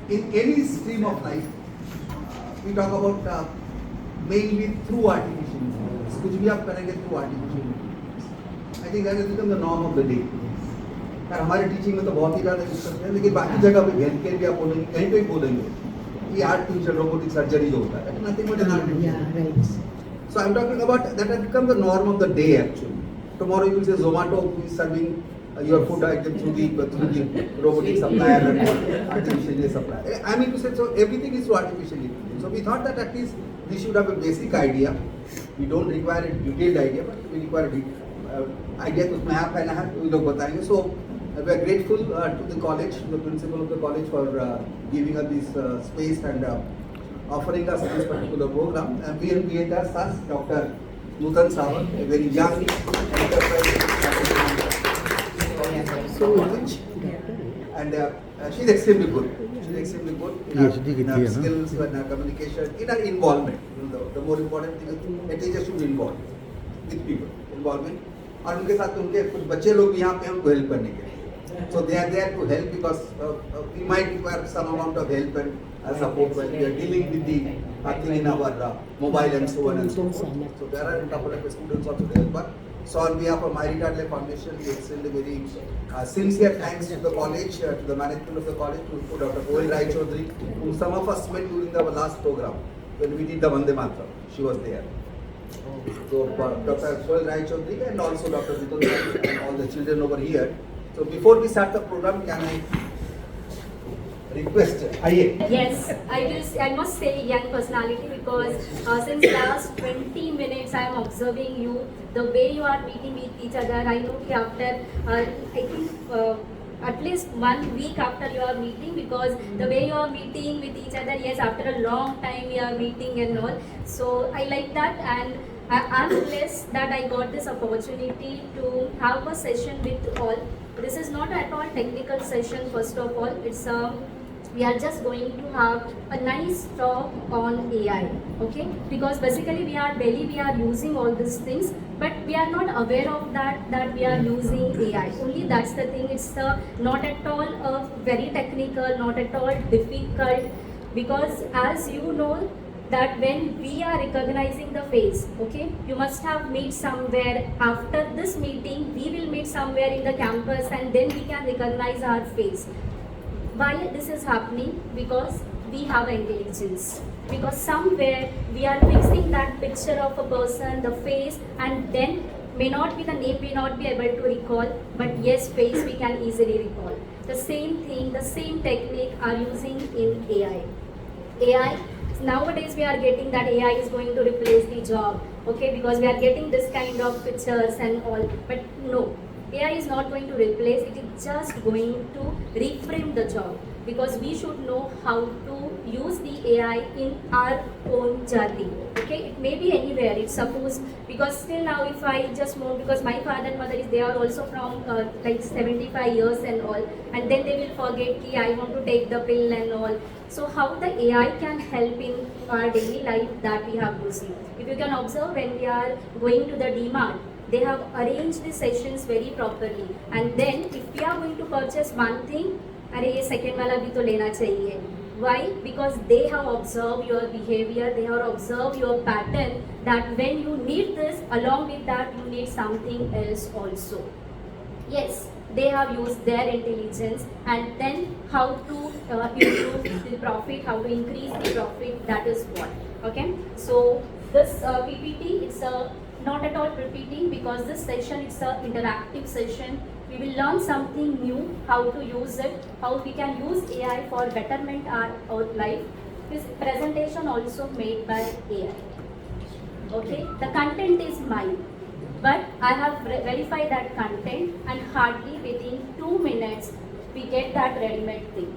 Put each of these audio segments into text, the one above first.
in any stream of life, we talk about mainly through artificial intelligence. कुछ भी आप करेंगे through artificial intelligence. I think that has become the norm of the day. यार हमारे teaching में तो बहुत ही ज़्यादा यूज करते हैं, लेकिन बाकी जगह पे हेल्थ केयर भी आप बोलेंगे, कहीं पे भी बोलेंगे कि आर्टिफिशियल रोबोटिक सर्जरी जो होता है, nothing but an artificial. So I'm talking about that has become the norm of the day actually. Tomorrow you will say Zomato is serving your food item through the robotic supplier and artificial supplier. I mean to say, so everything is through artificial intelligence. So we thought that at least we should have a basic idea. We don't require a detailed idea, but we require a idea. कुछ map है ना, वो लोग बताएंगे. So we are grateful to the college, to the principal of the college for giving us this space and offering us this particular program. And we invite us, Dr. Nutan Sawant, a very young enterprise. So much. And she's extremely good. She's extremely good in her skills, in her communication, in her involvement. The more important thing is a teacher should be involved with people, involvement. और उनके साथ उनके कुछ बच्चे लोग भी यहाँ पे हमको हेल्प करने के लिए. So they are there to help because we might require some amount of help and support when we are dealing with the thing in our mobile and so on and so forth. So there are a couple of students also there. But so on behalf of My Retarded Foundation, we extend a very sincere thanks to the college, to the management of the college, to Dr. Koel Rai Chaudhary, whom some of us met during our last program when we did the Vande Mataram. She was there. So Dr. Koel Rai Chaudhary and also Dr. Nutan and all the children over here. So before we start the program, can I request? Yes, I must say young personality because since last 20 minutes I am observing you, the way you are meeting with each other. I know after I think at least 1 week after you are meeting, because the way you are meeting with each other, yes, after a long time we are meeting and all. So I like that, and I'm blessed that I got this opportunity to have a session with all. This is not at all technical session. First of all, it's we are just going to have a nice talk on AI, okay? Because basically we are using all these things, but we are not aware of that we are using AI. Only that's the thing. It's not at all very technical, not at all difficult, because as you know that when we are recognizing the face, okay, you must have met somewhere. After this meeting, we will meet somewhere in the campus, and then we can recognize our face. Why this is happening? Because we have intelligence. Because somewhere we are fixing that picture of a person, the face, and then may not be the name, may not be able to recall, but yes, face we can easily recall. The same thing, the same technique are using in AI. AI, nowadays we are getting that AI is going to replace the job, okay, because we are getting this kind of pictures and all, but no. AI is not going to replace, it is just going to reframe the job, because we should know how to use the AI in our own journey. Okay, it may be anywhere, it's supposed, because still now if I just move, because my father and mother they are also from like 75 years and all, and then they will forget ki I want to take the pill and all. So how the AI can help in our daily life, that we have to see. If you can observe, when we are going to the DMart, they have arranged the sessions very properly, and then if we are going to purchase one thing, अरे ये second वाला भी तो लेना चाहिए. Why? Because they have observed your behavior, they have observed your pattern, that when you need this, along with that you need something else also. Yes, they have used their intelligence, and then how to improve the profit, how to increase the profit, that is what. Okay, so this PPT, it's not at all repeating, because this session it's an interactive session. We will learn something new, how to use it, how we can use AI for betterment our life. This presentation also made by AI. Okay, the content is mine, but I have verified that content, and hardly within 2 minutes we get that ready-made thing.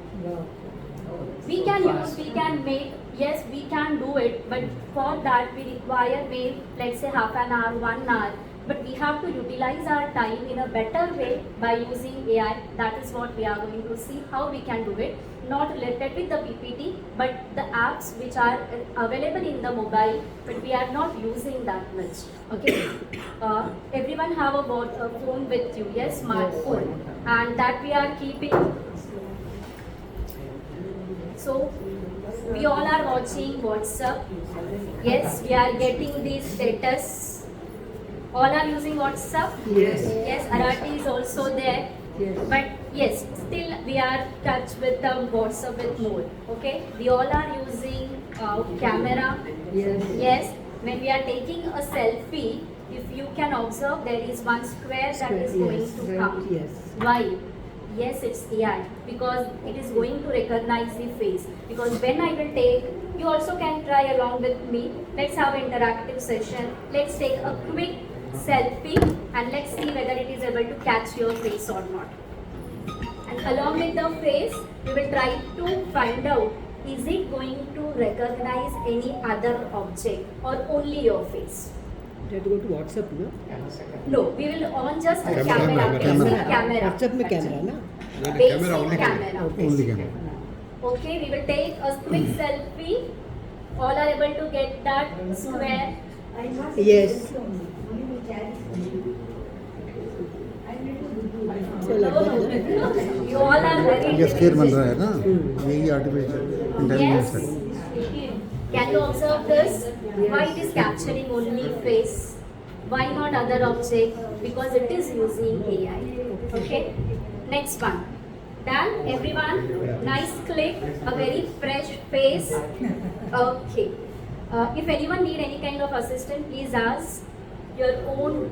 We can use, we can make, yes, we can do it, but for that we require maybe, let's say, half an hour, 1 hour. But we have to utilize our time in a better way by using AI. That is what we are going to see, how we can do it. Not related with the PPT, but the apps which are available in the mobile, but we are not using that much. Okay, everyone have a phone with you, yes, smartphone, and that we are keeping. So we all are watching WhatsApp. Yes, we are getting the status. All are using WhatsApp. Yes. Yes, Arati is also there. Yes. But yes, still we are touch with the WhatsApp with more. Okay, we all are using camera. Yes. Yes, when we are taking a selfie, if you can observe, there is one square that is going Yes, to right, come. yes. Why? Yes, it's AI because it is going to recognize the face. Because when I will take, you also can try along with me. Let's have an interactive session. Let's take a quick selfie and let's see whether it is able to catch your face or not. And along with the face, we will try to find out, is it going to recognize any other object or only your face? You have to go to WhatsApp, no? No, we will on just a Camera, camera, camera. basic camera. WhatsApp में camera ना? Basic camera, only camera. Only camera. Okay, we will take a quick selfie. All are able to get that square. Yes. So like that, no? You all are very ये square बन रहा है ना हम्म। यही artificial Yes. Intelligence है Can you observe this? Why it is capturing only face? Why not other object? Because it is using AI. Okay. Next one. Done, everyone. Nice click. A very fresh face. Okay. If anyone need any kind of assistance, please ask. Your own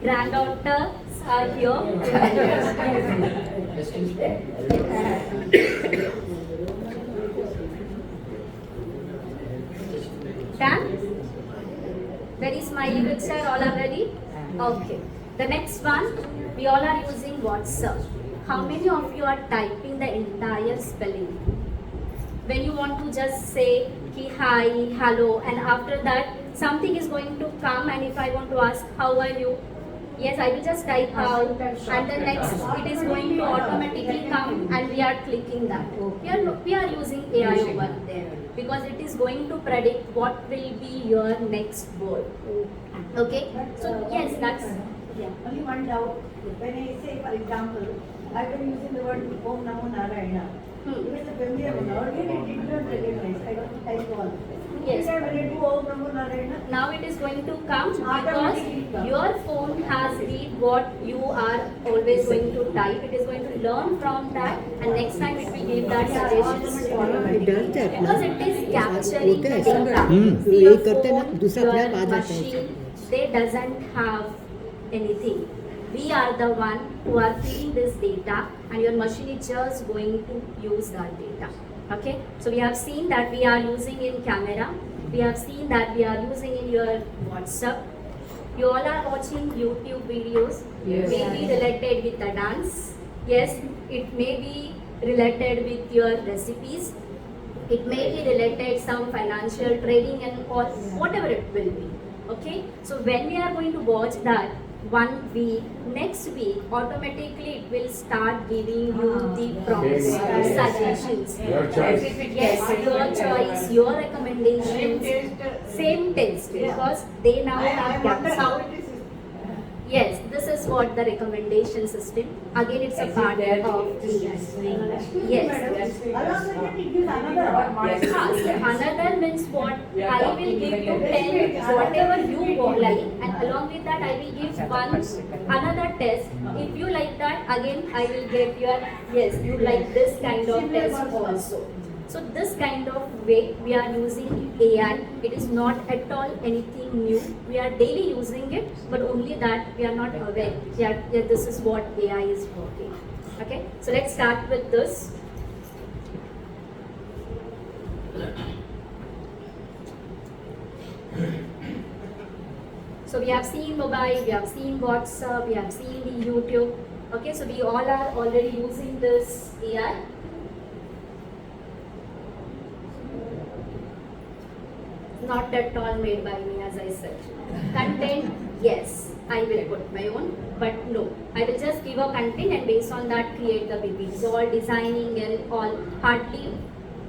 granddaughters are here. Done? Very smiley picture, all are ready? Okay. The next one, we all are using WhatsApp. How many of you are typing the entire spelling? When you want to just say ki hi, hello, and after that something is going to come, and if I want to ask how are you, yes, I will just type how, and then next it is going to automatically come, and we are clicking that. We are using AI over there because it is going to predict what will be your next word. Okay, so yes, that's yeah. Only one doubt. When I say, for example, I've been using the word Om Namo Narayana. It is a familiar one. Earlier it did not recognize. I got to type all. Yes. When I do Om Namo Narayana, Now it is going to come Automatically because come. your phone has read what you are always going to type. It is going to learn from that, and next time it will give that suggestions. It does that ना? Because it is capturing होता the है ऐसा? data. तो See, यही your करते हैं ना, phone, दूसरा अपने आप your आ जाता है machine, they doesn't have anything. We are the one who are feeding this data, and your machine is just going to use that data. Okay, so we have seen that we are using in camera. We have seen that we are using in your WhatsApp. You all are watching YouTube videos. Yes. Maybe related with the dance. Yes, it may be related with your recipes. It may be related some financial trading and or whatever it will be. Okay, so when we are going to watch that 1 week, next week automatically it will start giving you the prompts, suggestions. Your choice. Yes, your choice, your recommendations. Same taste because they now I have wonder done how so. it is. Yes, this is what the recommendation system. Again, it's a part of AI. Yes. Along with it, it gives another. Another means what? I will give you 10 whatever you like, and along with that I will give another test. If you like that, again I will get your yes, you like this kind of test also. So this kind of way we are using AI. It is not at all anything new. We are daily using it, but only that we are not aware. Yeah, this is what AI is working. Okay, so let's start with this. So we have seen mobile, we have seen WhatsApp, we have seen the YouTube. Okay, so we all are already using this AI. Not at all made by me, as I said. Content, yes, I will put my own, but no, I will just give a content and based on that create the PPTs. All designing and all, hardly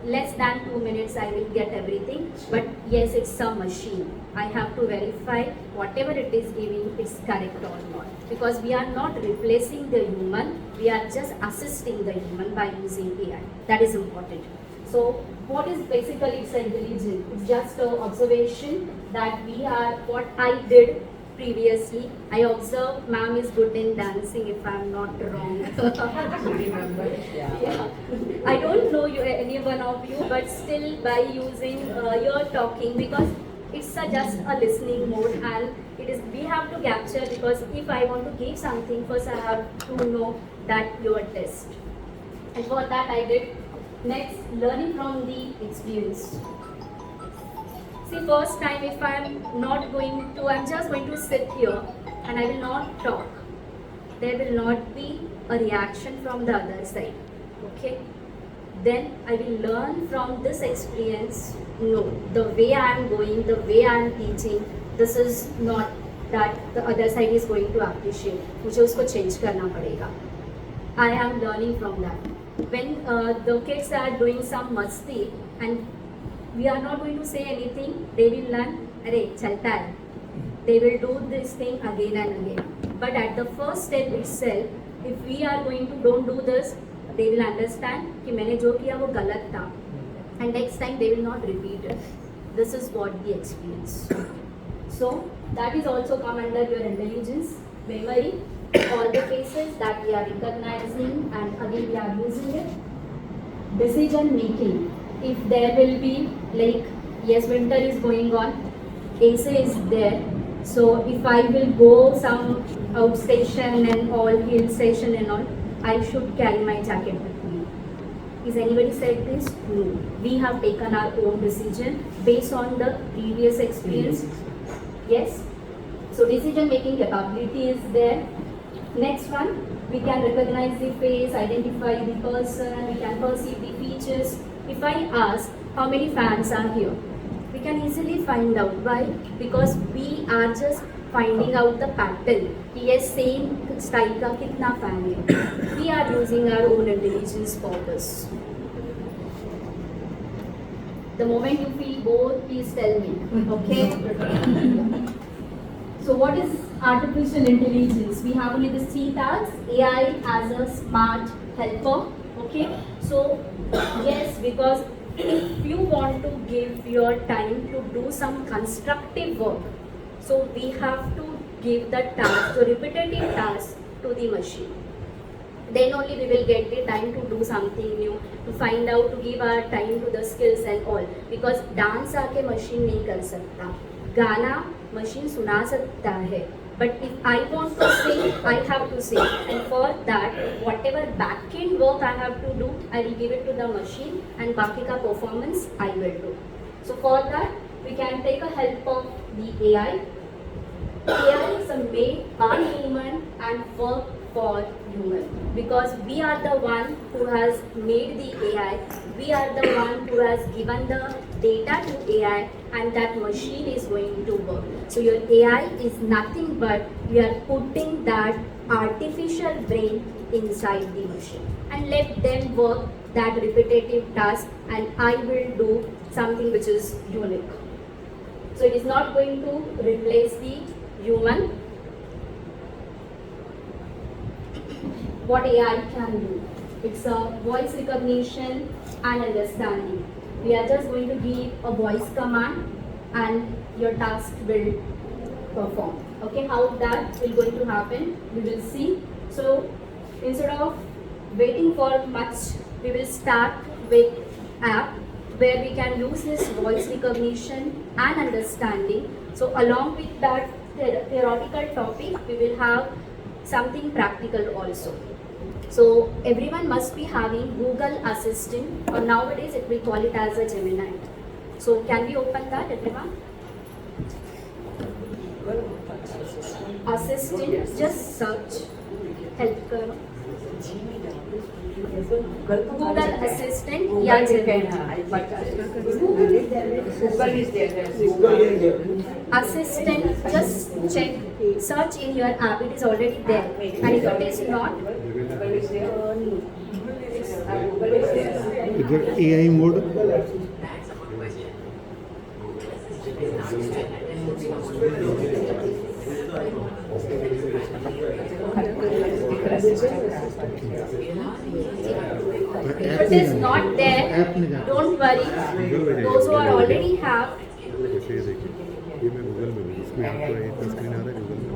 less than 2 minutes I will get everything. But yes, it's a machine. I have to verify whatever it is giving, it's correct or not. Because we are not replacing the human, we are just assisting the human by using AI. That is important. So what is basically it's intelligence? It's just an observation that we are, what I did previously. I observed ma'am is good in dancing if I'm not wrong. Yeah. I don't know you, any one of you, but still by using your talking, because it's just a listening mode, and it is we have to capture, because if I want to give something, first I have to know that your test. And for that I did next learning from the experience. See, first time if I'm not going to, I'm just going to sit here and I will not talk. There will not be a reaction from the other side. Okay? Then I will learn from this experience. No, the way I am going, the way I am teaching, this is not that the other side is going to appreciate. मुझे उसको change करना पड़ेगा. I am learning from that. When the kids are doing some masti and we are not going to say anything, they will learn, "Arey, chalta hai." They will do this thing again and again. But at the first step itself, if we are going to don't do this, they will understand कि मैंने जो किया वो गलत था, and next time they will not repeat it. This is what the experience. So that is also come under your intelligence, memory, all the cases that we are recognizing and again we are using it. Decision making. If there will be, like, yes, winter is going on, AC is there, so if I will go some outstation and all, hill station and all, I should carry my jacket with me. Is anybody said this? No. We have taken our own decision based on the previous experience. Yes? So decision making capability is there. Next one, we can recognize the face, identify the person, we can perceive the features. If I ask how many fans are here, we can easily find out. Why? Because we are just finding out the pattern. कि ये same style का कितना fan है. We are using our own intelligence for this. The moment you feel bored, please tell me. Okay? So what is artificial intelligence? We have only the three tags. AI as a smart helper. Okay? So yes, because if you want to give your time to do some constructive work, so we have to give the task, the repetitive task to the machine. Then only we will get the time to do something new, to find out, to give our time to the skills and all. Because dance आके machine नहीं कर सकता, गाना machine सुना सकता है. But if I want to sing, I have to sing. And for that, whatever back-end work I have to do, I will give it to the machine, and बाकी का performance I will do. So for that, we can take a help of the AI. AI is made by human and work for human, because we are the one who has made the AI, we are the one who has given the data to AI, and that machine is going to work. So your AI is nothing but we are putting that artificial brain inside the machine and let them work that repetitive task, and I will do something which is unique. So it is not going to replace the human. What AI can do? It's a voice recognition and understanding. We are just going to give a voice command and your task will perform. Okay, how that will going to happen, we will see. So instead of waiting for much, we will start with app where we can use this voice recognition and understanding. So along with that theoretical topic, we will have something practical also. So everyone must be having Google Assistant, or nowadays it will call it as a Gemini. So can we open that, everyone? Assistant, just search. Help karo. Google Assistant या Gemini. Assistant, just check, search in your app, it is already there. And if it is not, इधर AI mode If it is not there, don't worry. Those who are already have, जैसे ये देखिए, ये मैं Google में हूँ, इसमें आपको इतना स्क्रीन आ रहा है गूगल में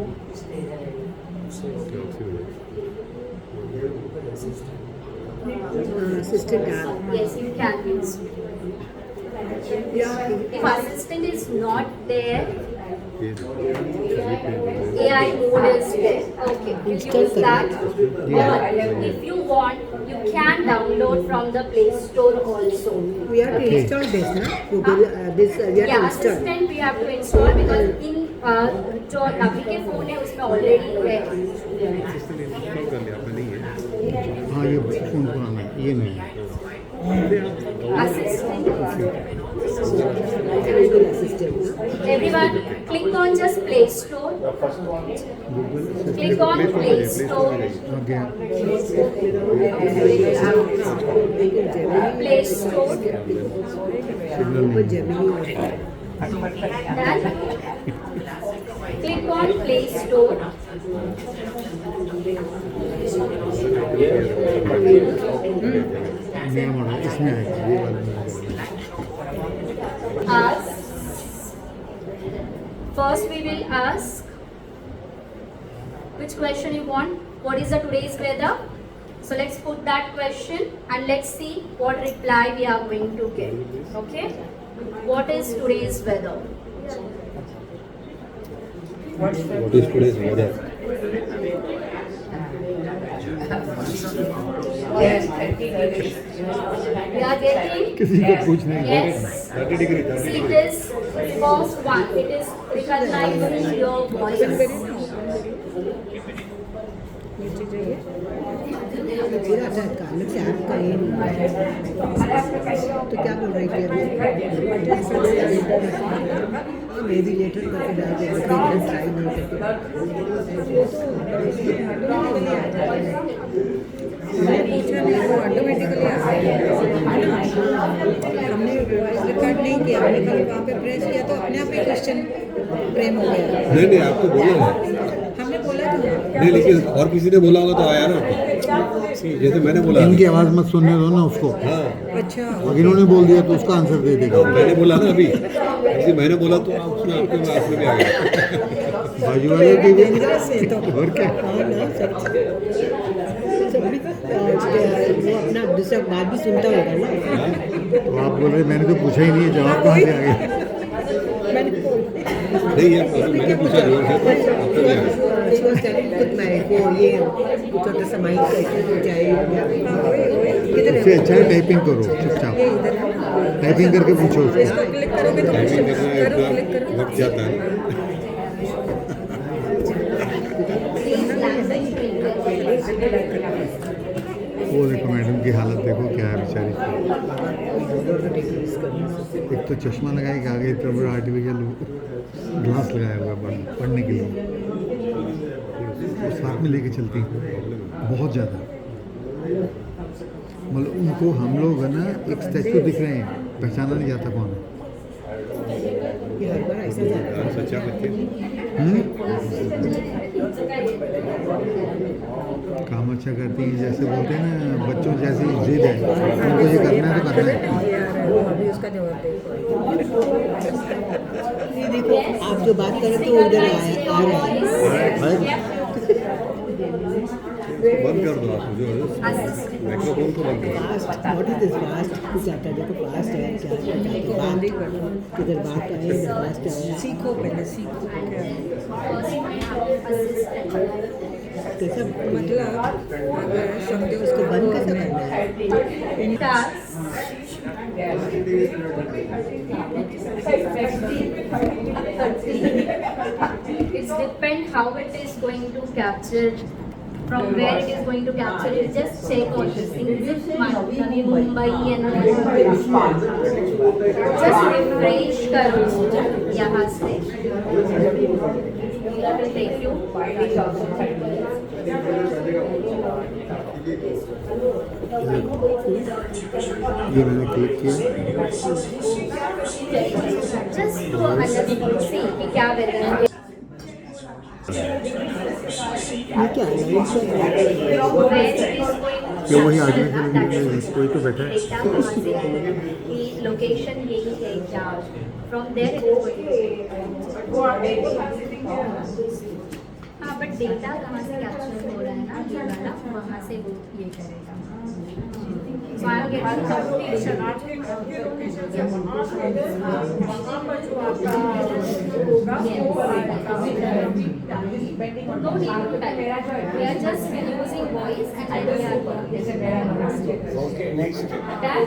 क्या ऑप्शन है? assistant app. yes, you can use. If assistant is not there, ये AI mode is there. Okay, Install use that. Yeah. Or if you want, you can download from the Play Store also. We have to install this, na? Google, this we have to Yeah, install. assistant we have to install because in जो अभी के phone है उसमें already है. System install कर लिया आपने नहीं है? हाँ ये फोन पुराना है ये नहीं है Assistant. Google assistant, na? Everyone, click on just Play Store. Click on Play Store. गया Play Store. Open Gemini. Then click on Play Store. नया मॉडल इसमें आएगा ये वाला में आएगा Ask. First we will ask which question you want. What is the today's weather? So let's put that question and let's see what reply we are going to get. Okay? What is today's weather? What is today's weather? We are getting किसी को पूछने की yes. 30 degree See, it is first one. It is recognizing your voice. पूरा अच्छा कानक से आपका ये तो क्या बोल रही थी अभी मे बी लेटर करके डाल देंगे ट्राई नहीं करके हमने पूछा नहीं वो ऑटोमेटिकली आ गया हमने वॉइस रिकॉर्ड नहीं किया हमने कल वहाँ पे प्रेस किया तो अपने आप ही क्वेश्चन फ्रेम हो गया नहीं आपको बोला है हमने बोला था नहीं लेकिन और किसी ने बोला होगा तो आया ना जैसे मैंने बोला इनकी आवाज़ मत सुनने दो ना उसको हाँ अच्छा अब इन्होंने बोल दिया तो उसका आंसर दे देगा मैंने बोला ना अभी जैसे मैंने बोला तो आप उसने आपके पास में भी आ गया बाजू वाले की भी से तो और क्या हाँ ना सब भी वो अपना दूसरा बात भी सुनता होगा ना तो आप बोल रहे मैंने तो पूछा ही नहीं है जवाब कहाँ से आ गया नहीं ये मैंने पूछा जोर से तो आपको भी आ गया खुद मैं वो ये छोटा सा माइक जाए उससे अच्छा है टाइपिंग करो चुपचाप टाइपिंग करके पूछो उसको इसको क्लिक करोगे तो टाइपिंग करना करो क्लिक इतना करो वक्त जाता है वो देखो मैडम की हालत देखो क्या है बेचारी एक तो चश्मा लगाए कि आगे इतना बड़ा आर्टिफिशियल ग्लास लगाया हुआ है पढ़ने के लिए वो साथ में लेके चलती हैं बहुत ज़्यादा मतलब उनको हम लोग है ना एक स्टैचू दिख रहे हैं पहचाना नहीं जाता कौन है ये हर बार ऐसा जाता है सच्चा बच्चे काम अच्छा करती हैं जैसे बोलते हैं ना बच्चों जैसी जिद है उनको ये करना है तो करना है वो अभी उसका जवाब देखो ये देखो आप जो बात कर रहे थे वो उधर आ रहा है बंद कर दो आप जो माइक्रोफोन को बंद करो fast what is this fast कुछ आता है देखो फास्ट है क्या बात किधर बात है इधर फास्ट है सीखो पहले सीखो कैसा मतलब अगर शब्द उसको बंद कैसे करना है It's depend how it is going to capture, from where it is going to capture. You just check all these things. Is it Mumbai and just refresh करो यहाँ से. It will take you. ये मैंने click किया Just to understand, see कि क्या weather है. ये क्या है From where it is going क्या वही आर्टिफिशियल कोई तो बैठा है डेटा कहाँ से है कि लोकेशन यही है क्या फ्रॉम देयर हाँ बट डेटा कहाँ से कैप्चर हो रहा है ना ये वाला वहाँ से वो ये करेगा So I'll get the computation. No need to type. We are just using voice and then we are Okay, next. that.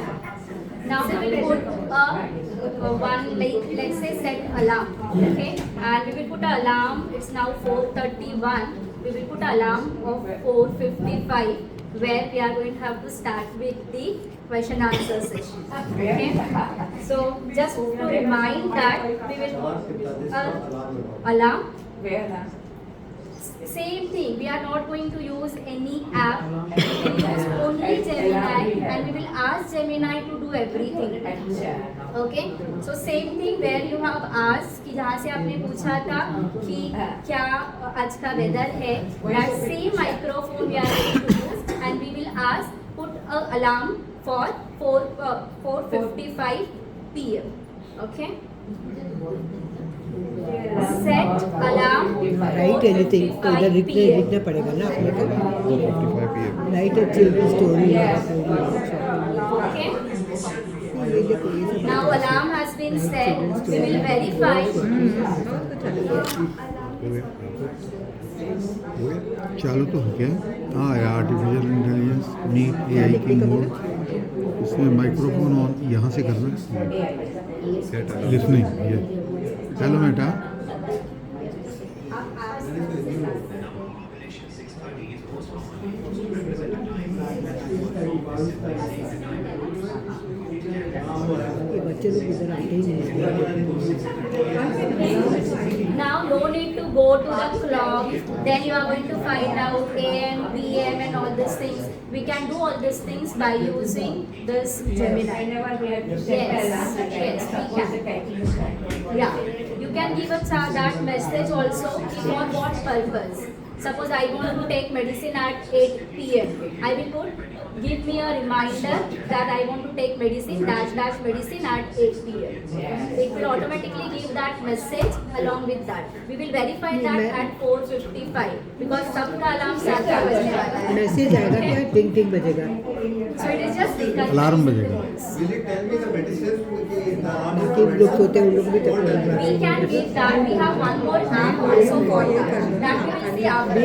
Now we will put one like let's say set alarm, okay, and we will put an alarm. It's now 4:31. We will put an alarm of 4:55 where we are going to have to start with the question answer session. Okay, so just to remind that we will put alarm. Same thing, we are not going to use any app. We will use only Gemini and we will ask Gemini to do everything. Okay, so same thing where you have asked कि जहाँ से आपने पूछा था कि क्या आज का वेदर है, that same microphone we are going to use and we will ask put a alarm for 4:55 p.m. Okay. Set alarm. Right anything तो इधर लिखना पड़ेगा ना अपने को 4:55 PM right a children story Okay. Now alarm has been set. We will verify. वो चालू तो हो गया हाँ यार आर्टिफिशियल इंटेलिजेंस मीट AI की मोड इसमें माइक्रोफोन ऑन यहाँ से करना लिसनिंग ये हेलो बेटा ये बच्चे लोग इधर आते ही नहीं Now no need to go to the clock. Then you are going to find out AM, PM and all these things. We can do all these things by using this Gemini. Yes, yes, we can. Yeah, you can give a that message also for what purpose. Suppose I want to take medicine at 8 p.m. I will put give me a reminder that I want to take medicine medicine at 8 p.m. It will automatically give that message along with that. We will verify that at 4:55 because सबका alarm 7 बजने वाला है. Message आएगा क्या टिंग टिंग बजेगा So it is just alarm बजेगा Will it tell me the medicine? बाकी लोग सोते हैं उन लोग भी तक We can give that. We have one more app also for that. That we will see after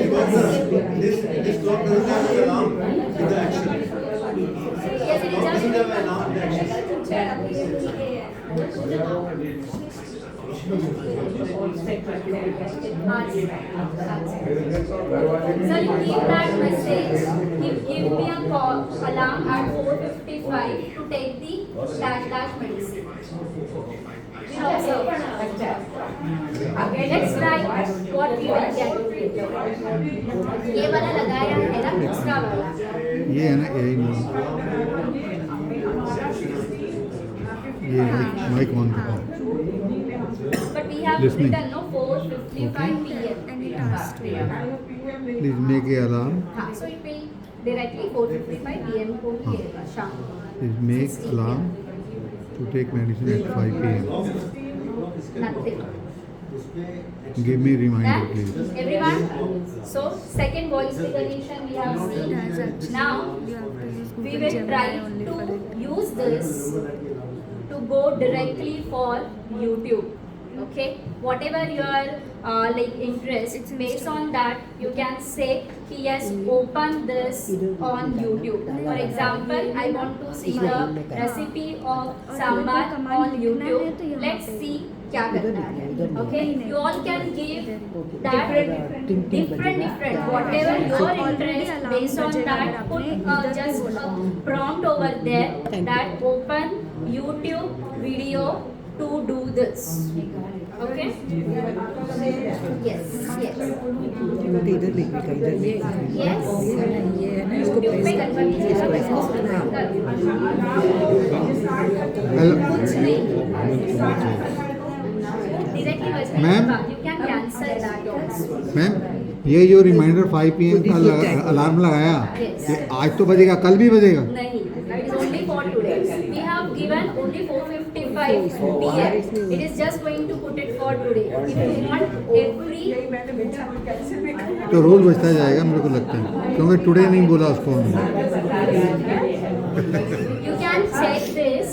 this. This clock doesn't have an alarm with the action. Yes, it is just. Doesn't have an alarm with the So you give that message, give me a call, alarm at 4:55 to take the medicine. We'll observe. Let's try what we will get. ये वाला लगाया है ना दूसरा वाला. ये है ना AI मोड ये माइक ऑन करना But we have Listening. written no 4:55 p.m. Please make a alarm हाँ, so it will directly 4:55 p.m. को ही देगा शाम को. Please make alarm to take medicine at 5 PM Nothing. Give me reminder That please everyone. So second voice recognition we have seen. Now we will try to use this to go directly for YouTube. Okay, whatever your like interest, based on that you can say yes, open this on YouTube. For example, I want to see the recipe of sambar on YouTube. Let's see क्या करना है. Okay, you all can give that different whatever your interest, based on that put just a prompt over there that open YouTube video to do this. Okay? Yes, yes. इधर लिखने का इधर Yes. ये है ना इसको YouTube पे करवा दीजिएगा इसको. कुछ नहीं. Directly बजने के Ma'am? बाद you can cancel that also. Ma'am ये जो रिमाइंडर 5 PM का अलार्म लगाया, Yes. ये आज तो बजेगा, कल भी बजेगा? नहीं, that is only for today. We have given only 4:55 PM. It is just going to put it for today. If you want every, तो रोज बजता जाएगा मेरे को लगता है, क्योंकि टुडे नहीं बोला उसको हमने। you can check this.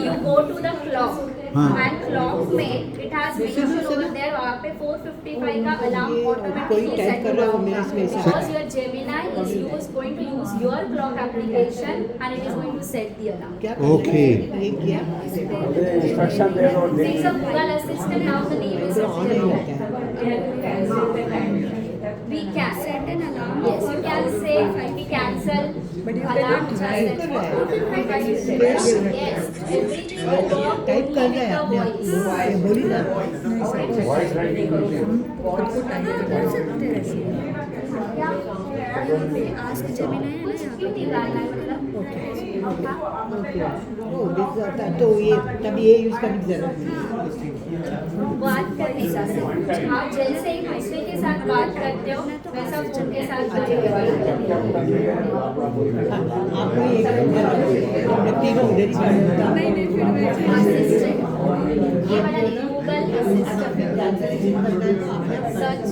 You go to the clock. हाँ। And clock में it has mentioned over there वहाँ पे 4:55 का alarm कोई automatically टाइप set कर रहा होगा. हो मेरे इसमें से। Because your Gemini is going to use your clock application and it is going to set the alarm. क्या ओके। ये किया Instruction there or It's a Google Assistant. Now the name is on नहीं होता है। We can set an alarm. Yes, you can say we cancel alarm. Yes, everything will work type कर only रहा है with अपने the voice. ये बोली ना voice writing Ask Gemini कुछ क्यों निकालना है मतलब? ओके ओ दिस आता तो ये तभी ये यूज करने की जरूरत नहीं बात करने का सिर्फ आप जैसे एक दूसरे के साथ बात करते हो वैसा फोन के साथ करेंगे. आपको ये व्यक्ति को उधर ही Assistant. ये वाला गूगल असिस्टेंट सर्च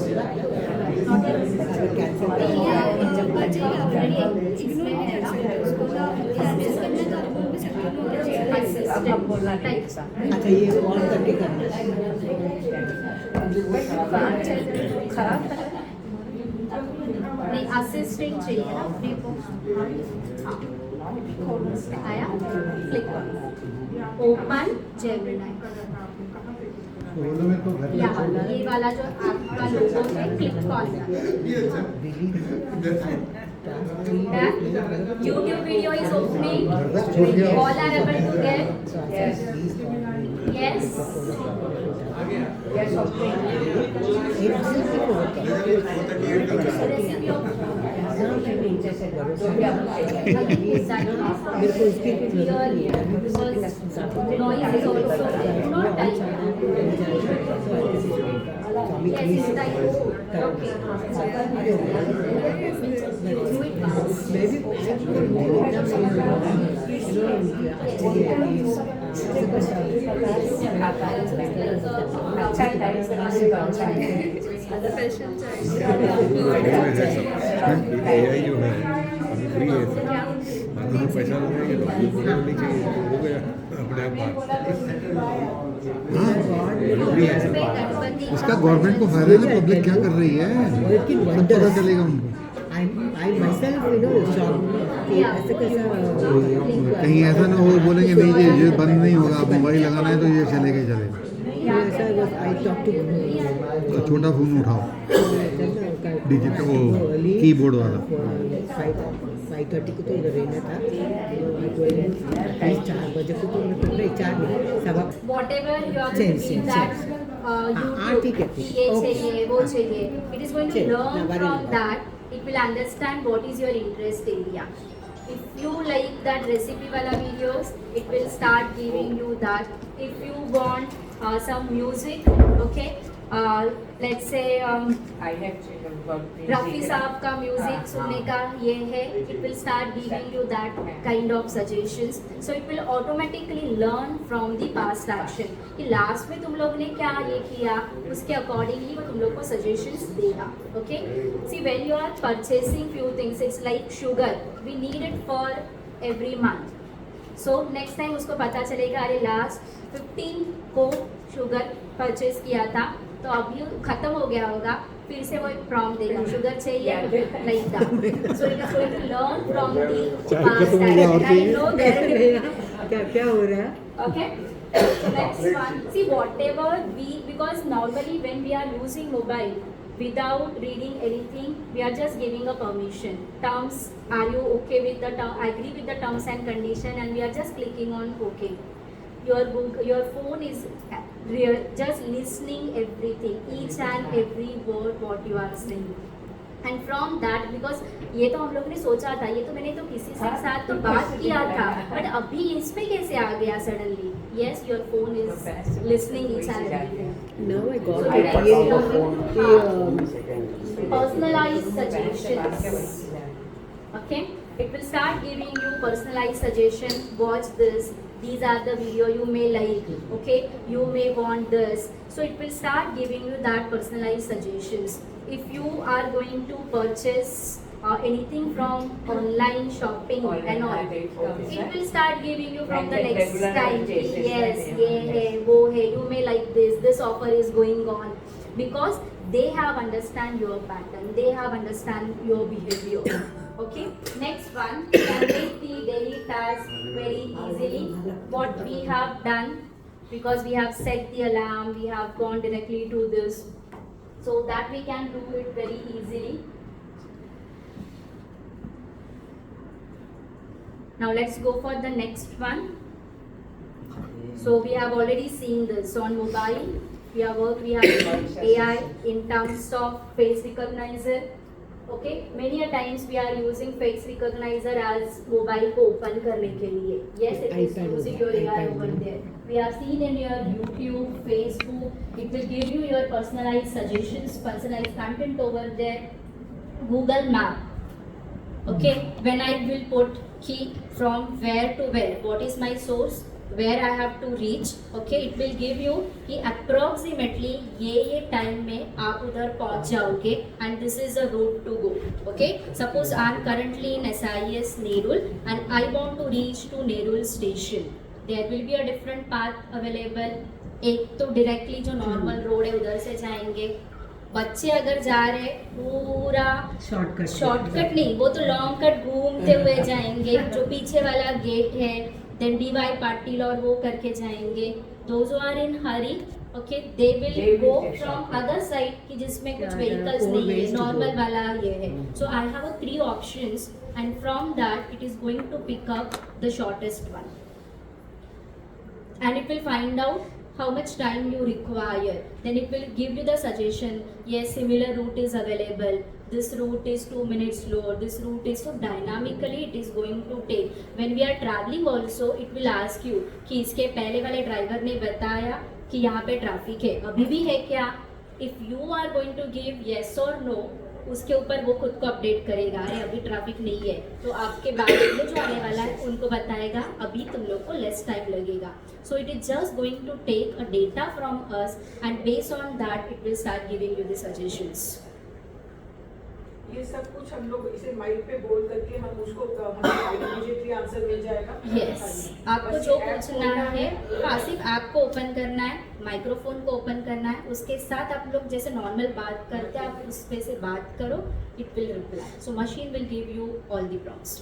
अच्छा ये ऑन करके करना नहीं असिस्टेंट चाहिए ना अपने को. आया क्लिक ओपन जेमिनी. यहाँ ये वाला जो आपका लोगो है click on. YouTube video is opening. All are able to get. Yes. Recipe of मेरे को इसकी noise is also there. Do not type. Yes, it's type. Okay. AI जो है अभी फ्री है, बाद में पैसा लगाएंगे तो नहीं चाहिए, हो गया अपने आप बात। फ्री है सब। इसका गवर्नमेंट को फायदा है ना, पब्लिक क्या कर रही है सब पता चलेगा उनको. I myself shocked कि ऐसे कैसा कहीं ऐसा ना हो बोलेंगे नहीं ये बंद नहीं होगा, आप मोबाइल लगाना है तो ये चलेगा ही चलेगा. ऐसा I talked to तो छोटा फोन उठाओ, डिजिटल वो कीबोर्ड वाला. 5:30 को तो इधर रहना था, 4 बजे को तो मैं पकड़े 4 नहीं सब Whatever you are Change, thinking change, that change. YouTube ठीक है, कि ठीक ये है. चाहिए वो चाहिए, it is going to Change, learn ना, from very that. It will understand what is your interest area. If you like that recipe wala videos, it will start giving you that. If you want some music, okay, let's say Rafi साहब का music सुनने का ये है, it will start giving you that kind of suggestions. So it will automatically learn from the past action कि last में तुम लोग ने क्या ये किया, उसके अकॉर्डिंगली वो तुम लोग को सजेशंस देगा. Okay, see when you are purchasing few things, it's like sugar, we need it for every month. So next time उसको पता चलेगा अरे लास्ट 15 को शुगर परचेज किया था तो अभी खत्म हो गया होगा, फिर से वो एक प्रॉम्प्ट देगा शुगर चाहिए like that. So it is going to learn from the past and I know that. क्या क्या हो रहा है. Okay. So next one. See whatever because normally when we are using mobile without reading anything, we are just giving a permission. Terms, are you okay with the term? Agree with the terms and condition, and we are just clicking on okay. Your phone is just listening everything, each and every word what you are saying. And from that, because ये तो हम लोग ने सोचा था, ये तो मैंने तो किसी से साथ तो बात किया था, बट अभी इसमें कैसे आ गया suddenly? Yes, your phone is listening each and everything. Now I got So it. ये Personalized suggestions. Okay, it will start giving you personalized suggestion. Watch this. These are the video you may like. Okay, you may want this. So it will start giving you that personalized suggestions. If you are going to purchase anything from online shopping and all, it will start giving you from the next time. Yes, ye hai, wo hai. You may like this. This offer is going on, because they have understand your pattern. They have understand your behavior. Okay. Next one, can make the daily task very easily. What we have done, because we have set the alarm, we have gone directly to this, so that we can do it very easily. Now let's go for the next one. So we have already seen this on mobile. We have AI in terms of face recognizer. Okay, many a times we are using face recognizer as mobile को open करने के लिए. Yes, it is iPad using होगा, your AI iPad over में. there. We have seen in your YouTube, Facebook, it will give you your personalized suggestions, personalized content over there. Google Map. Okay, when I will put key from where to where, what is my source, where I have to reach. Okay, it will give you कि approximately ये time में आप उधर पहुंच जाओगे, and this is a route to go. Okay, suppose I am currently in SIS Nerul and I want to reach to Nerul station. There will be a different path available. एक तो directly जो normal road है उधर से जाएंगे. बच्चे अगर जा रहे पूरा शॉर्टकट नहीं, वो तो लॉन्ग कट घूमते हुए जाएंगे. जो पीछे वाला गेट है, देन DY पाटिल और वो करके जाएंगे. Those are in hurry, okay, they will go from other side कि जिसमें कुछ व्हीकल्स नहीं है, नॉर्मल वाला ये है. So I have 3 options and from that it is going to pick up the shortest one, and it will find out how much time you require. Then it will give you the suggestion, yes, similar route is available, this route is 2 minutes slower, this route is, so dynamically it is going to take. When we are traveling also, it will ask you कि इसके पहले वाले driver ने बताया कि यहाँ पे traffic है, अभी भी है क्या? If you are going to give yes or no, उसके ऊपर वो खुद को अपडेट करेगा, अरे अभी ट्रैफिक नहीं है, तो आपके बाद में जो आने वाला है उनको बताएगा अभी तुम लोग को लेस टाइम लगेगा. So it is just going to take a data from us and based on that it will start giving you the suggestions. ये सब कुछ हम लोग इसे माइक पे बोल करके हम उसको इमीडिएटली आंसर मिल जाएगा. यस, आपको जो पूछना है, हाँ, सिर्फ ऐप को ओपन करना है, माइक्रोफोन को ओपन करना है, उसके साथ आप लोग जैसे नॉर्मल बात करते हैं, आप उस पे से बात करो, it will reply. So machine will give you all the prompts.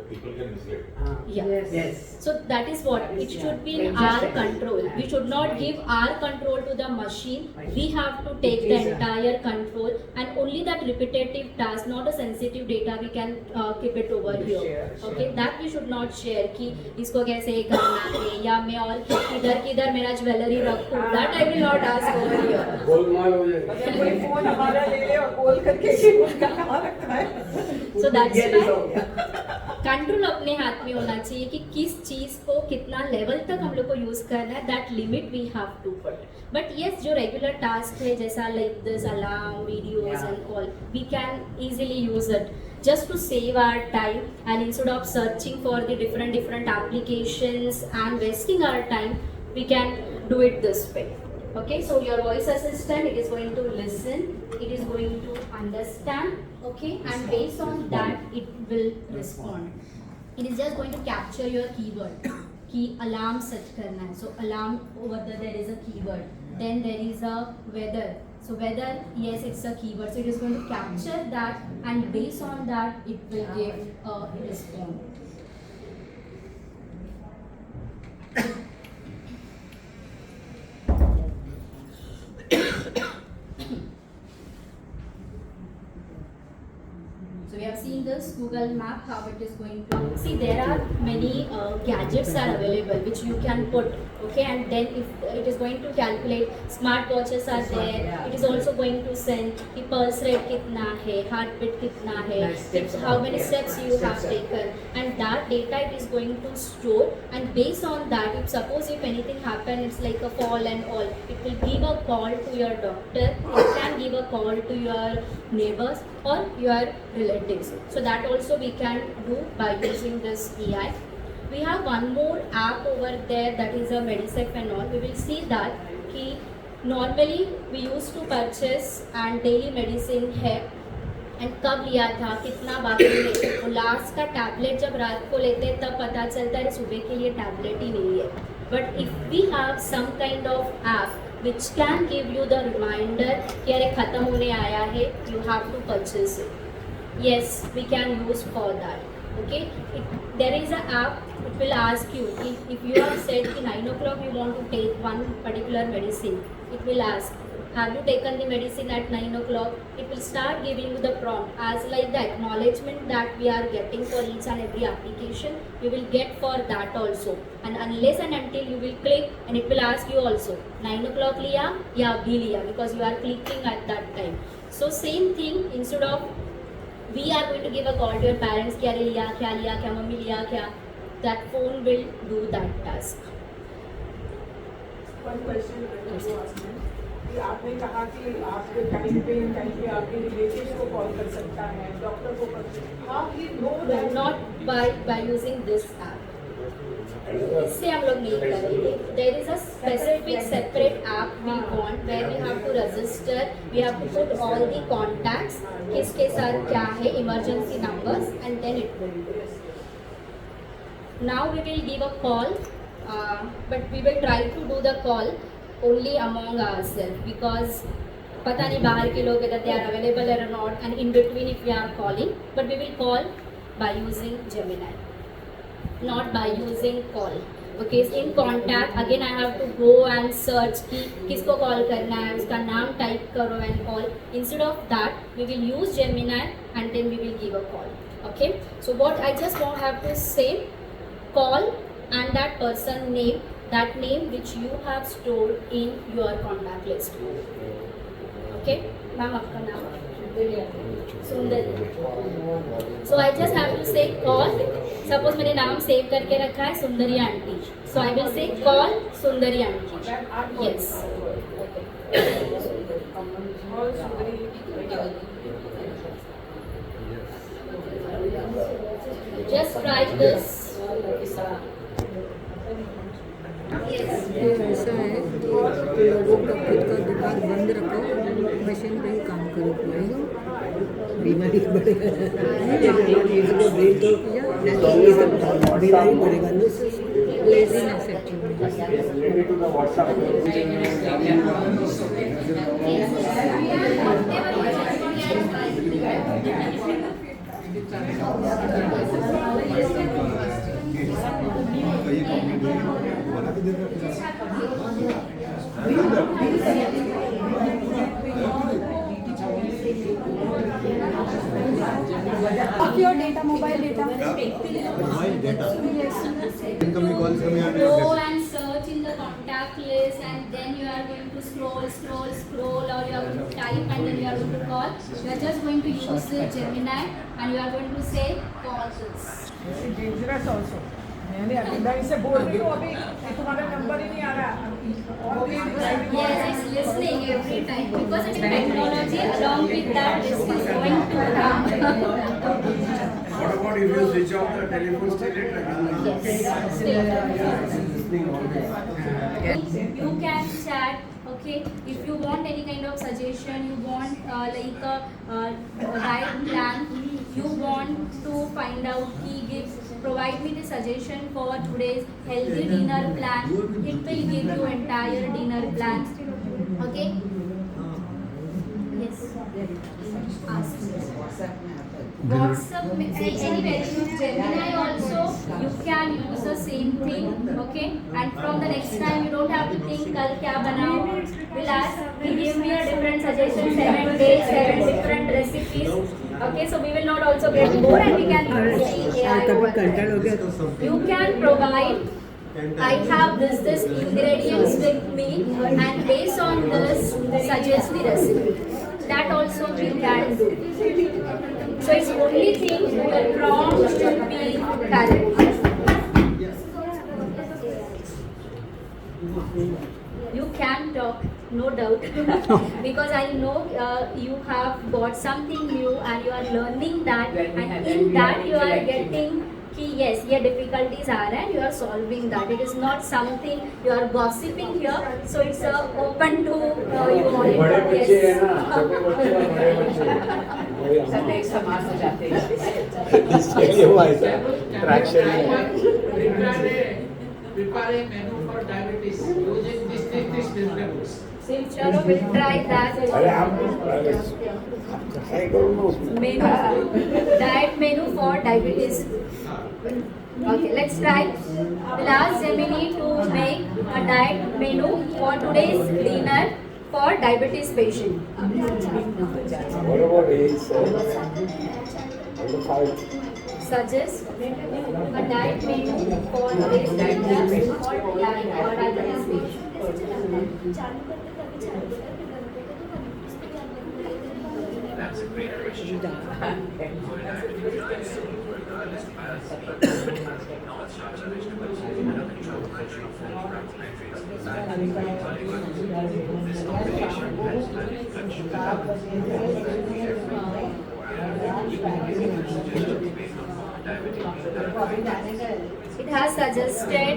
People can mislead. Yes. So that is what it should be in our control. We should not give our control to the machine. We have to take the entire control, and only that repetitive task, not a sensitive data, we can keep it over here. Okay, that we should not share कि इसको कैसे करना है, या मैं और किधर मेरा ज्वेलरी रखूँ. That I will not ask over here. Golmaal हो जाएगा. कोई फोन हमारा ले ले और कॉल करके उसका कहाँ रखा है. So that's why कंट्रोल अपने हाथ में होना चाहिए कि किस चीज़ को कितना लेवल तक हम लोग को यूज़ करना है. That limit we have to put. But yes, जो रेगुलर टास्क है जैसा like this alarm, videos and all, we can easily use it just to save our time, and instead of searching for the different applications and wasting our time, we can do it this way. Okay, so your voice assistant, it is going to listen, it is going to understand, okay, and based on that it will respond. It is just going to capture your keyword कि alarm set करना है. So alarm, over there is a keyword. Then there is a weather. So weather, yes, it's a keyword. So it is going to capture that, and based on that it will give a response. So we have seen this Google Map, how it is going to. See, there are many gadgets are available which you can put, okay, and then if it is going to calculate, smart watches are there, it is also going to send the pulse rate kitna hai, heartbeat kitna hai, how many steps you have taken, and that data it is going to store, and based on that, if suppose if anything happen, it's like a fall and all, it will give a call to your doctor, it can give a call to your neighbors or your relatives. So that also we can do by using this EI. We have one more app over there, that is a Medicep and all. We will see that कि normally we used to purchase and daily medicine है, and कब लिया था, कितना बाकी है, तो last का टैबलेट जब रात को लेते हैं तब पता चलता है सुबह के लिए टैबलेट ही नहीं है. But if we have some kind of app which can give you the reminder कि अरे ख़त्म होने आया है, you have to purchase it. Yes, we can use for that. Okay, there is an app. It will ask you if you have said कि 9 o'clock you want to take one particular medicine. It will ask, have you taken the medicine at 9 o'clock? It will start giving you the prompt as like the acknowledgement that we are getting for each and every application. You will get for that also. And unless and until you will click, and it will ask you also 9 o'clock लिया या अभी लिया, because you are clicking at that time. So same thing, instead of we are going to give a call to your parents क्या लिया क्या mummy लिया क्या, that phone will do that task. One question I want to ask you. कि आपने कहा कि आपके टाइम पे आपके रिलेटिव्स को कॉल कर सकता है, डॉक्टर को कर सकता है. How he know that? Not by using this app. इससे हम लोग नहीं करेंगे. There is a specific separate app we want where we have to register. We have to put all the contacts, किसके साथ क्या है, emergency numbers, and then it will do. Now we will give a call, but we will try to do the call only among ourselves, because पता नहीं बाहर के लोग whether they are available or not, and in between if we are calling, but we will call by using Gemini, not by using call. Okay, in contact again I have to go and search कि किसको call करना है, उसका नाम type करो and call. Instead of that, we will use Gemini and then we will give a call. Okay, so what I just want have to say, call and that person name, that name which you have stored in your contact list. Okay, ma'am, आपका नाम सुंदरी. So I just have to say call. Suppose मैंने नाम save करके रखा है सुंदरी aunty, so I will say call Sundari aunty. Yes. Just try this. ये ऐसा है कि लोगों का खुद का दिमाग बंद रखो, मशीन पे ही काम करो, बीमारी बढ़ेगा. बीमारी बढ़ेगा, laziness actually. Related to the WhatsApp. Of your data, mobile data. Incoming call is coming Go and search in the contact list, and then you are going to scroll, or you are going to type, and then you are going to call. You are just going to use the Gemini, and you are going to say call this. Dangerous also. मैंने अभी से बोल रही हूँ, अभी तुम्हारा number ही नहीं आ रहा. Yes, it's listening every time, because it's technology. Along with that, this is going to come. What about if you switch off the telephone still it like Yes, still. You can chat. Okay, if you want any kind of suggestion, you want like a diet plan, you want to find out provide me the suggestion for today's healthy dinner plan. It will give you entire dinner plan. Okay. Yes. Ask. WhatsApp, anyway, use Gemini also. You can use the same thing, okay? And from the next time, you don't have to think, kal kya banao. We'll ask, he gave me a different suggestion, 7 days, 7 different recipes. Okay, so we will not also get more and we can see AI कभी over control there. हो गया तो You can provide, I have this ingredients with me and based on this suggest the recipe. That also we can do. So it's only thing the prompt should be correct. You can talk, no doubt, because I know you have got something new and you are learning that, and in that you are getting कि yes, your difficulties are and you are solving that. It is not something you are gossiping here, so it's open to you all. बड़े बच्चे हैं ना, Yes. छोटे बच्चे और बड़े बच्चे सब एक समान हो जाते हैं इसके लिए हुआ ऐसा ट्रैक्शन है Prepare a menu for diabetes using this vegetables. Chalo, we'll try that. अरे आप सही करो ना उसमें Menu, diet menu for diabetes. Okay, let's try. We'll ask Gemini to make a diet menu for today's dinner for diabetes patient. what about age number 5 Suggest a diet menu for today's dinner for diabetes patient. It has suggested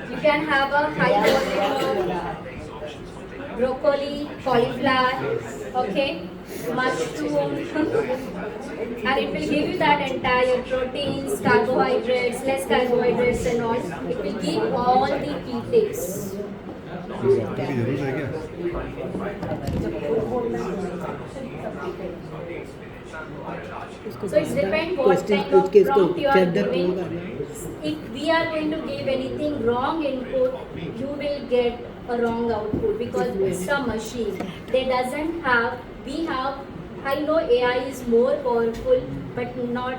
you can have a high volume of broccoli, cauliflower, okay, mushroom, and it will give you that entire proteins, carbohydrates, less carbohydrates and all. It will give all the key tips. की जरूरत है क्या So it's depend what kind of prompt you are giving. If we are going to give anything wrong input, you will get a wrong output because it's a machine. They doesn't have, we have, I know AI is more powerful, but not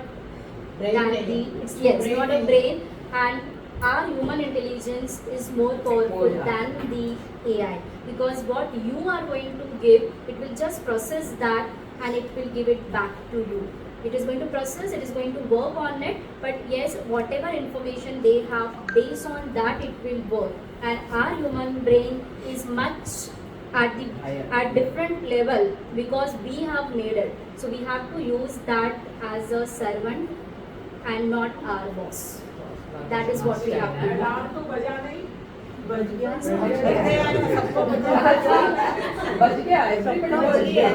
than the, it's, yes, not a brain, and our human intelligence is more powerful than the AI because what you are going to give, it will just process that and it will give it back to you. It is going to process, it is going to work on it, but yes, whatever information they have, based on that it will work. And our human brain is much at different level because we have made it. So we have to use that as a servant and not our boss. That is what we have to do. Alarm तो बजा नहीं बज गया सबको बज गया everybody बज गया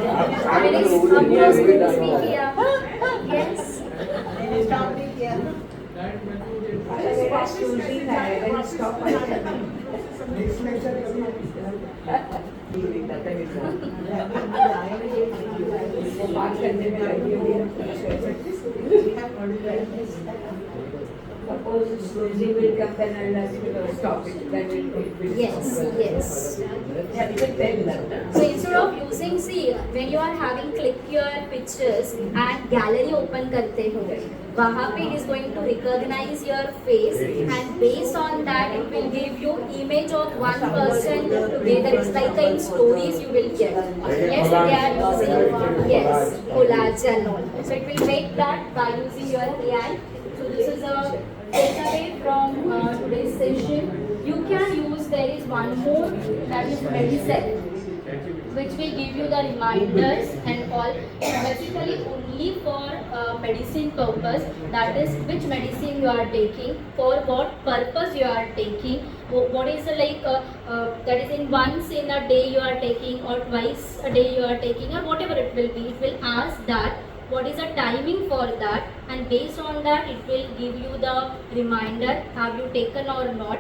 Finish, हमने स्कूल भी किया. Yes. स्टॉप नहीं किया ना Choosing है when stop नेक्स्ट लेक्चर बात करने में लगी Suppose Susie will come then I'll ask you to stop it. Then it will Yes, yes. Yeah, you can tell that. So instead of using, see, when you are having click your pictures and gallery open करते हो, वहाँ पे it is going to recognize your face and based on that it will give you image of one person together. It's like in stories you will get. Yes, they are using, yes, collage and all. So it will make that by using your AI. So this is a takeaway from today's session. You can use, there is one more, that is medicine, which will give you the reminders and all. Basically only for medicine purpose, that is which medicine you are taking, for what purpose you are taking, what is the that is in once in a day you are taking or twice a day you are taking or whatever it will be. It will ask that what is the timing for that, and based on that it will give you the reminder have you taken or not.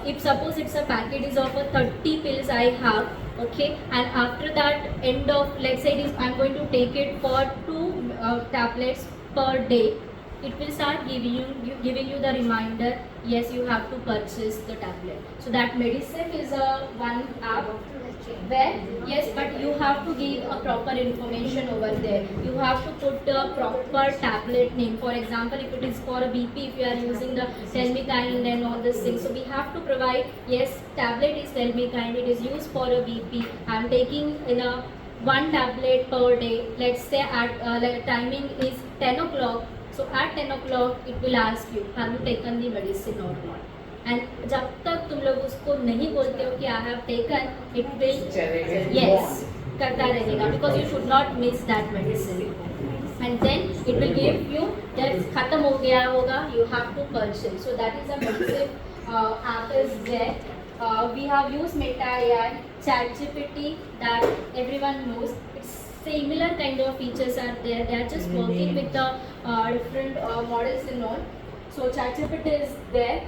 If suppose it's a packet is of a 30 pills I have, okay, and after that end of, let's say it is I'm going to take it for 2 tablets per day, it will start giving you the reminder, yes, you have to purchase the tablet. So that Medicip is a one app where, yes, but you have to give a proper information over there. You have to put a proper tablet name. For example, if it is for a BP, if you are using the Telmikind and all these things, so we have to provide, yes, tablet is Telmikind, it is used for a BP. I am taking in a one tablet per day. Let's say at like timing is 10 o'clock. So at 10 o'clock, it will ask you, have you taken the medicine or not? And जब तक तुम लोग उसको नहीं बोलते हो कि I have taken, it will, yes, करता रहेगा, because you should not miss that medicine. And then it will give you, जब खत्म हो गया होगा, you have to purchase. So that is a Medicip app is there. We have used Meta AI, ChatGPT, that everyone knows. It's similar kind of features are there. They are just working with the different models and all. So ChatGPT is there.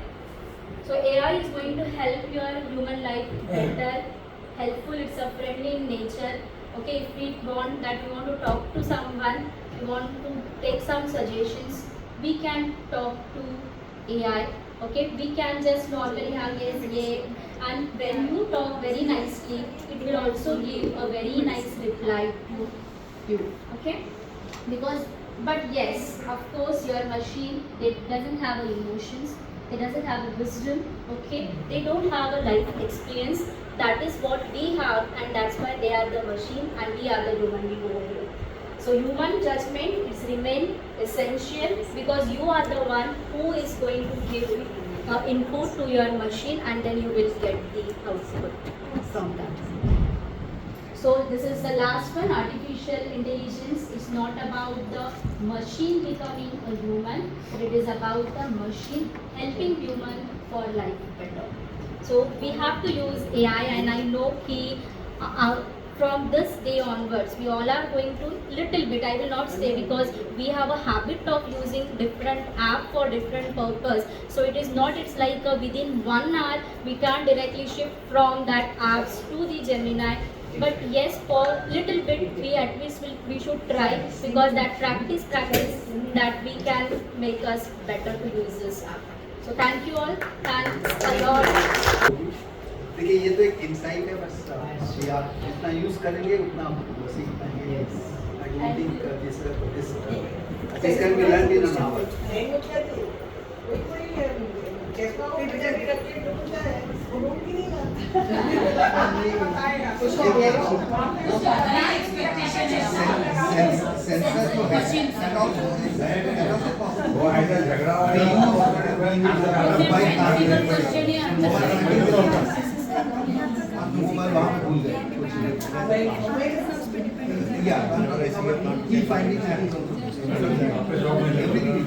So AI is going to help your human life better, helpful. It's a friendly in nature. Okay, if we want that, we want to talk to someone, we want to take some suggestions, we can talk to AI. Okay, we can just normally have yes, yeah, and when you talk very nicely, it will also give a very nice reply to you. Okay, because but yes, of course, your machine, it doesn't have emotions, it doesn't have a wisdom. Okay, they don't have a life experience. That is what we have, and that's why they are the machine and we are the human being over here. So human judgment is remain essential, because you are the one who is going to give input to your machine, and then you will get the output from that. So this is the last one. Artificial intelligence is not about the machine becoming a human, but it is about the machine helping human for life better. So we have to use AI, and I know from this day onwards, we all are going to little bit, I will not say, because we have a habit of using different app for different purpose. So it is not, it's like within 1 hour, we can't directly shift from that apps to the Gemini. But yes, for little bit, we at least we should try, because that practice that we can make us better to use this app. So thank you all. Thanks a lot. देखिए ये तो एक insight है, बस ये आप जितना use करेंगे उतना सीख पाएंगे. I think this can be learned in an hour. Key findings and everything.